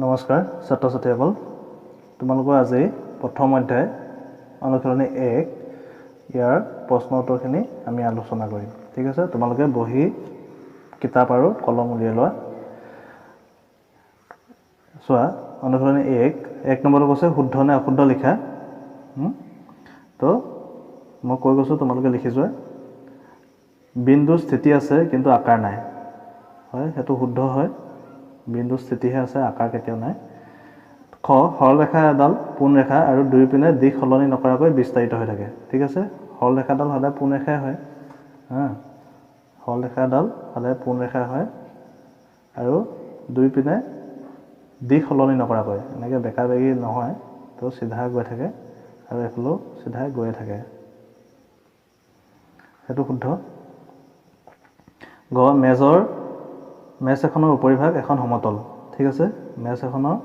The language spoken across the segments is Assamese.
নমস্কাৰ ছাত্ৰ ছাত্ৰীসকল তোমালোকৰ আজি প্ৰথম অধ্যায় অনুশীলনী 1 ইয়াৰ প্ৰশ্ন উত্তৰখিনি আমি আলোচনা কৰিম ঠিক আছে তোমালোকে বহি কিতাপ আৰু কলম উলিয়াই লোৱা চোৱা অনুশীলনী 1 নম্বৰটো কৈছে শুদ্ধ নে অশুদ্ধ লিখা তো মই কৈ গৈছো তোমালোকে লিখি যোৱা বিন্দু স্থিতি আছে কিন্তু আকাৰ নাই হয় হেতু শুদ্ধ হয় বিন্দু স্থিতিহে আছে আকাৰ কেতিয়াও নাই খ হৰলেখা এডাল পোন ৰেখা আৰু দুই পিনে দিশ সলনি নকৰাকৈ বিস্তাৰিত হৈ থাকে ঠিক আছে হৰলেখাডাল সদায় পোন ৰেখাই হয় হৰলেখাডাল সদায় পোন ৰেখা হয় আৰু দুই পিনে দিশ সলনি নকৰাকৈ এনেকৈ বেকা বেগি নহয় তো সিধা গৈ থাকে আৰু এফালেও সিধা গৈ থাকে হেতু শুদ্ধ গ মেজ এখনৰ উপৰিভাগ এখন সমতল ঠিক আছে মেজ এখনৰ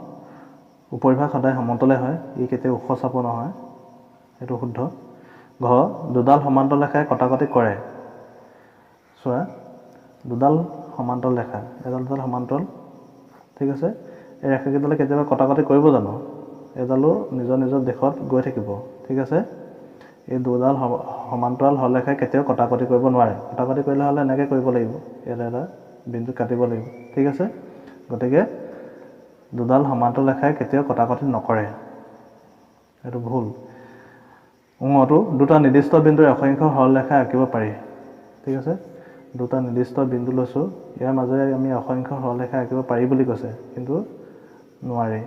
উপৰিভাগ সদায় সমতলে হয় ই কেতিয়াও ওখ চাপ নহয় এটো শুদ্ধ ঘ দুডাল সমান্তৰাল ৰেখাই কটাকটি কৰে চোৱা দুডাল সমান্তৰাল ৰেখা এডাল সমান্তৰাল ঠিক আছে এই ৰেখাকেইডালে কেতিয়াবা কটাকটি কৰিব জানো এডালো নিজৰ নিজৰ দিশত গৈ থাকিব ঠিক আছে এই দুডাল সমান্তৰাল হৰলেখাই কেতিয়াও কটাকটি কৰিব নোৱাৰে কটাকটি কৰিলে হলে এনেকৈ কৰিব লাগিব এটা বিন্দু কাটিব লাগিব ঠিক আছে গতিকে দুডাল সমান্তৰাল ৰেখাই কেতিয়াও কটাকটি নকৰে এটো ভুল উঙটো দুটা নিৰ্দিষ্ট বিন্দুৰ অসংখ্য সৰলৰেখা আঁকিব পাৰি ঠিক আছে দুটা নিৰ্দিষ্ট বিন্দু লৈছো ইয়াৰ মাজেৰে আমি অসংখ্য সৰলৰেখা আঁকিব পাৰি বুলি কৈছে কিন্তু নোৱাৰি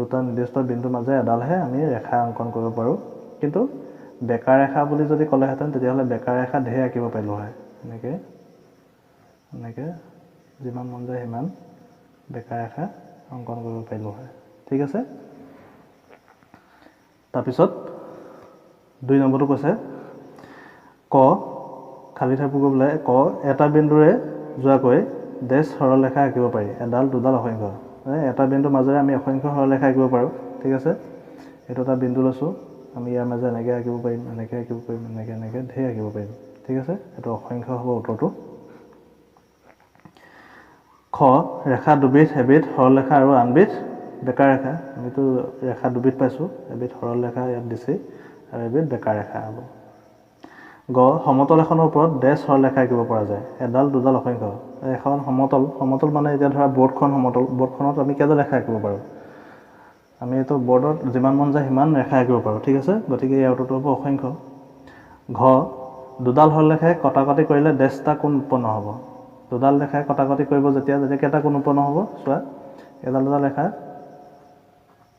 দুটা নিৰ্দিষ্ট বিন্দুৰ মাজে এডালহে আমি ৰেখা অংকন কৰিব পাৰো কিন্তু বেকা ৰেখা বুলি যদি ক'লেহেঁতেন তেতিয়াহ'লে বেকা ৰেখা ঢেৰ আঁকিব পাৰিলো হয় এনেকৈ যিমান মন যায় সিমান বেকা ৰেখা অংকন কৰিব পাৰিলো হয় ঠিক আছে তাৰপিছত 2 নম্বৰটো কৈছে ক খালি ঠাই পূৰণ কৰিবলৈ ক এটা বিন্দুৰে যোৱাকৈ ডেছ সৰলৰেখা আঁকিব পাৰি এডাল দুডাল অসংখ্য এটা বিন্দুৰ মাজেৰে আমি অসংখ্য সৰলৰেখা আঁকিব পাৰো ঠিক আছে এইটো এটা বিন্দু লৈছো আমি ইয়াৰ মাজে এনেকৈ আঁকিব পাৰিম এনেকৈ আঁকিব পাৰিম এনেকৈ ঢেৰ আঁকিব পাৰিম ঠিক আছে এইটো অসংখ্য হ'ব উত্তৰটো খ ৰেখা দুবিধ এবিধ সৰলৰেখা আৰু আনবিধ বেকা ৰেখা আমিতো ৰেখা দুবিধ পাইছো এবিধ সৰলৰেখা ইয়াত দিছে আৰু এবিধ বেকা ৰেখা হ'ব গ সমতল এখনৰ ওপৰত ডেছ সৰলৰেখা আঁকিব পৰা যায় এডাল দুডাল অসংখ্য এখন সমতল মানে এতিয়া ধৰা বৰ্ডখন সমতল বৰ্ডখনত আমি কেইডাল ৰেখা আঁকিব পাৰো আমি এইটো বৰ্ডত যিমান মন যায় সিমান ৰেখা আঁকিব পাৰো ঠিক আছে গতিকে ইয়াৰ উত্তৰটো হ'ব অসংখ্য ঘ দুডাল সৰলৰেখাই কটাকটি কৰিলে ডেছটা কোণ উৎপন্ন হ'ব দুডাল ৰেখাই কটাকটি কৰিব যেতিয়া কেইটা কোণ উৎপন্ন হ'ব চোৱা এডাল দুডাল ৰেখা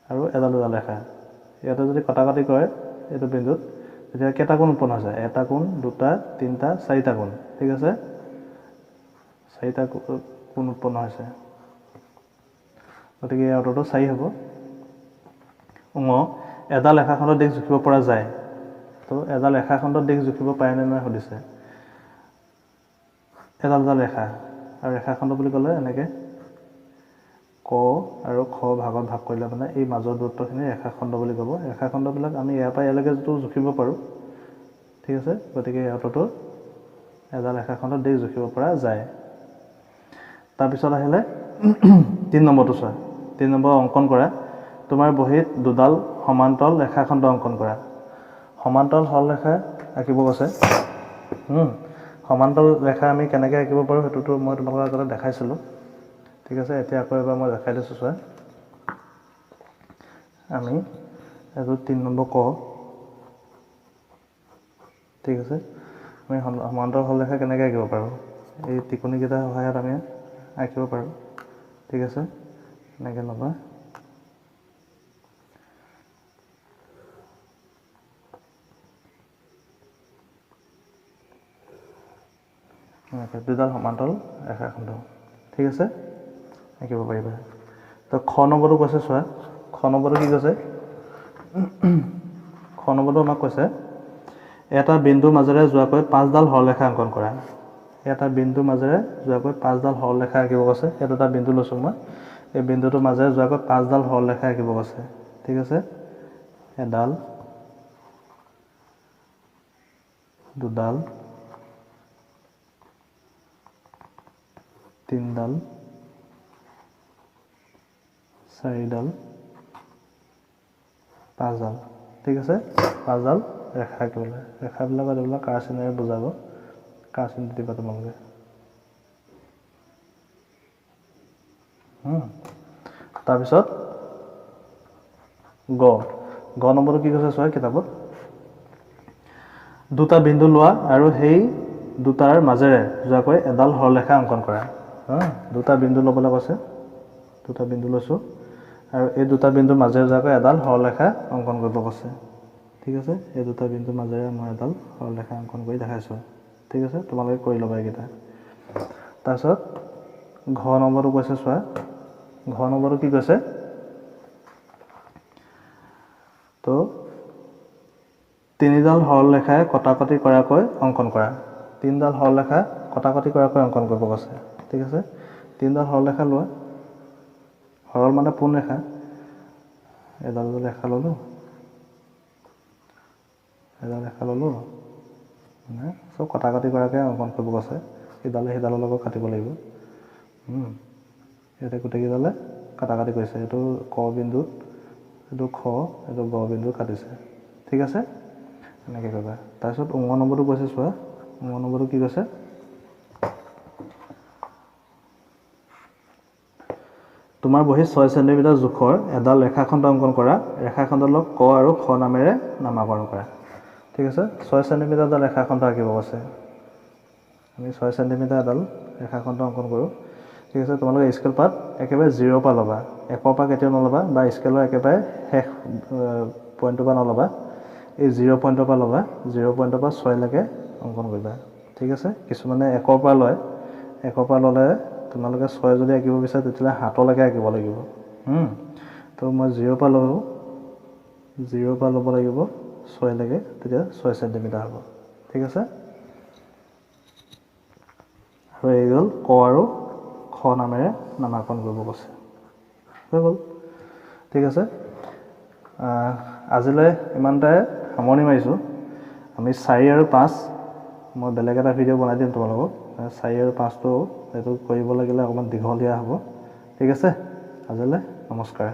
আৰু এডাল দুডাল ৰেখা ইয়াতে যদি কটাকটি কৰে এইটো বিন্দুত তেতিয়া কেইটা কোণ উৎপন্ন হৈছে এটা কোণ দুটা তিনিটা চাৰিটা কোণ ঠিক আছে চাৰিটা কোণ উৎপন্ন হৈছে গতিকে ইয়াৰ উত্তৰটো 4 হ'ব এডাল ৰেখাখণ্ডৰ দিশ জুখিব পৰা যায় তো এডাল ৰেখাখণ্ডৰ দিশ জুখিব পাৰে নে নাই সুধিছে এডাল ৰেখা আৰু ৰেখাখণ্ড বুলি ক'লে এনেকৈ ক আৰু খ ভাগত ভাগ কৰিলে মানে এই মাজৰ দূৰত্বখিনি ৰেখাখণ্ড বুলি ক'ব ৰেখাখণ্ডবিলাক আমি ইয়াৰ পৰা ইয়ালৈকে জুখিব পাৰোঁ ঠিক আছে গতিকে ইয়াৰ উত্তৰটো এডাল ৰেখাখণ্ডৰ দিশ জুখিব পৰা যায় তাৰপিছত আহিলে 3 নম্বৰটো চোৱা 3 নম্বৰ অংকন কৰা তোমাৰ বহীত দুডাল সমান্তৰাল ৰেখাখণ্ড অংকন কৰা সমান্তৰাল সৰলৰেখা আঁকিব কৈছে সমান্তৰাল ৰেখা আমি কেনেকৈ আঁকিব পাৰোঁ সেইটোতো মই তোমালোকৰ আগতে দেখাইছিলোঁ ঠিক আছে এতিয়া আকৌ এবাৰ মই দেখাই দিছোঁ চোৱা আমি এইটো 3 নম্বৰ ক ঠিক আছে আমি সমান্তৰাল সৰলৰেখা কেনেকৈ আঁকিব পাৰোঁ এই টিকনিকেইটাৰ সহায়ত আমি আঁকিব পাৰোঁ ঠিক আছে এনেকৈ ল'বা দুডাল সমান্তৰাল ৰেখাখণ্ড ঠিক আছে আঁকিব পাৰিবা তো খ নম্বৰটো কৈছে চোৱা খ নম্বৰটো কি কৈছে খ নম্বৰটো আমাক কৈছে এটা বিন্দুৰ মাজেৰে যোৱাকৈ 5ডাল সৰলৰেখা অংকন কৰা এটা বিন্দুৰ মাজেৰে যোৱাকৈ 5ডাল সৰলৰেখা আঁকিব কৈছে এইটো এটা বিন্দু লৈছোঁ মই এই বিন্দুটোৰ মাজেৰে যোৱাকৈ 5ডাল সৰলৰেখা আঁকিব কৈছে ঠিক আছে এডাল দুডাল তিনডাল 4ডাল 5ডাল ঠিক আছে 5ডাল ৰেখা আঁকিবলৈ ৰেখাবিলাকত এইবিলাক কাৰ চিনেৰে বুজাব কাৰ চিন দিবা তোমালোকে তাৰপিছত গ নম্বৰটো কি কৈছে চোৱা কিতাপত দুটা বিন্দু লোৱা আৰু সেই দুটাৰ মাজেৰে যোৱাকৈ এডাল সৰলৰেখা অংকন কৰা দুটা বিন্দু ল'বলৈ কৈছে দুটা বিন্দু লৈছোঁ আৰু এই দুটা বিন্দুৰ মাজেৰে যোৱাকৈ এডাল সৰলৰেখা অংকন কৰিব কৈছে ঠিক আছে এই দুটা বিন্দুৰ মাজেৰে মই এডাল সৰলৰেখা অংকন কৰি দেখাইছোঁ ঠিক আছে তোমালোকে কৰি ল'বা এইকেইটা তাৰপিছত ঘ নম্বৰটো কৈছে চোৱা ঘ নম্বৰটো কি কৈছে তো তিনিডাল সৰলৰেখাই কটাকটি কৰাকৈ অংকন কৰা তিনিডাল সৰলৰেখা কটাকটি কৰাকৈ অংকন কৰিব কৈছে ঠিক আছে তিনিডাল সৰলৰেখা লোৱা সৰল মানে পোন ৰেখা এডাল ৰেখা ল'লোঁ মানে চব কটাকটি কৰাকৈ অংকন কৰিব কৈছে সিডালে সিডালৰ লগত কাটিব লাগিব ইয়াতে গোটেইকেইডালে কাটাকাটি কৰিছে এইটো ক বিন্দুত এইটো খ এইটো গ বিন্দু কাটিছে ঠিক আছে এনেকৈ কৰিবা তাৰপিছত ঙ নম্বৰটো কৈছে চোৱা ঙ নম্বৰটো কি কৈছে তোমাৰ বহীত 6 চেণ্টিমিটাৰ জোখৰ এডাল ৰেখাখণ্ড অংকন কৰা ৰেখাখণ্ডক ক আৰু খ নামেৰে নামাকৰণ কৰা ঠিক আছে 6 চেণ্টিমিটাৰ এডাল ৰেখাখণ্ড আঁকিব কৈছে আমি 6 চেণ্টিমিটাৰ এডাল ৰেখাখণ্ড অংকন কৰোঁ ঠিক আছে তোমালোকে স্কেল পাত একেবাৰে 0 পৰা ল'বা 1 পৰা কেতিয়াও নল'বা বা স্কেলৰ একেবাৰে শেষ পইণ্টৰ পৰা নল'বা এই 0 পইণ্টৰ পৰা ল'বা 0 পইণ্টৰ পৰা 6 লৈকে অংকন কৰিবা ঠিক আছে কিছুমানে 1 পৰা লয় 1 পৰা ল'লে তোমালোকে 6 যদি আঁকিব বিচাৰে তেতিয়াহ'লে 7লৈকে আঁকিব লাগিব তো মই 0 পৰা ল'লোঁ 0 পৰা ল'ব লাগিব 6 লৈকে তেতিয়া 6 চেণ্টিমিটাৰ হ'ব ঠিক আছে আৰু এই গ'ল ক আৰু খ নামেৰে নামাকৰণ কৰিব কৈছে হৈ গ'ল ঠিক আছে আজিলৈ ইমানটাই সামৰণি মাৰিছোঁ আমি 4 আৰু 5 মই বেলেগ এটা ভিডিঅ' বনাই দিম তোমালোকক 4 আৰু 5টো এইটো কৰিব লাগিলে অকণমান দীঘলীয়া হ'ব ঠিক আছে আজিলৈ নমস্কাৰ